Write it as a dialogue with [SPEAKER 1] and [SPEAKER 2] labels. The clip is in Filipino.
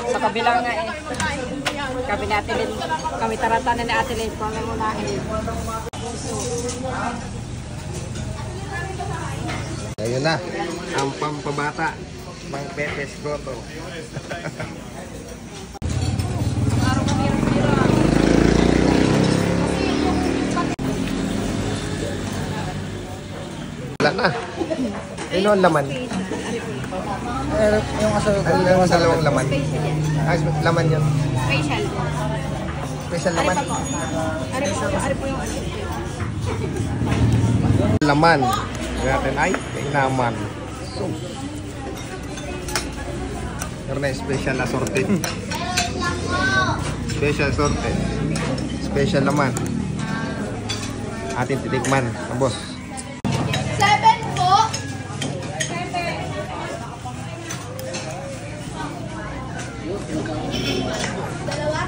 [SPEAKER 1] Sa kabila nga eh. Kami ni Ate Lynn, kami taratanan ni Ate Lynn, kami muna eh.
[SPEAKER 2] Ayun na, ang pampabata, Mang Petes Grotto. Wala na. Ano ang laman?
[SPEAKER 3] Yung
[SPEAKER 2] Ano ang dalawang laman? Ay, laman yun.
[SPEAKER 1] Facial.
[SPEAKER 2] Special laman.
[SPEAKER 1] Ari po yung
[SPEAKER 2] Laman. Natin ay inaman. So. Meron na special assorted. Special assorted. Special laman. Atin titikman, boss.
[SPEAKER 4] 7 po. Dalawa.